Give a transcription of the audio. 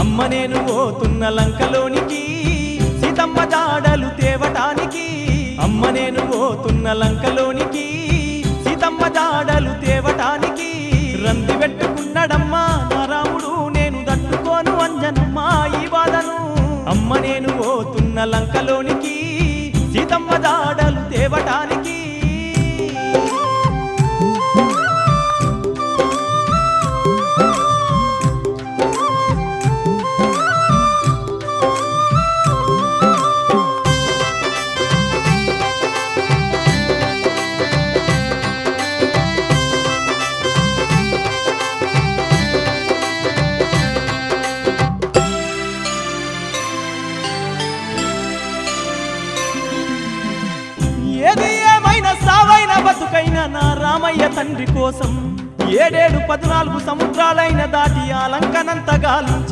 అమ్మ నేను పోతున్న లంకలోనికి సీతమ్మ జాడలు తేవటానికి అమ్మ నేను పోతున్న లంకలోనికి సీతమ్మ జాడలు తేవటానికి రంది పెట్టుకున్నాడమ్మా నా రాముడు నేను తట్టుకోను అంజనమ్మా ఈ బాధను అమ్మ నేను పోతున్న లంకలోనికి సీతమ్మ జాడలు తేవటానికి ఏది ఏమైనా సావైన బతుకైన నా రామయ్య తండ్రి కోసం 7 14 సముద్రాలైన దాటి ఆ లంకనంత గాలించి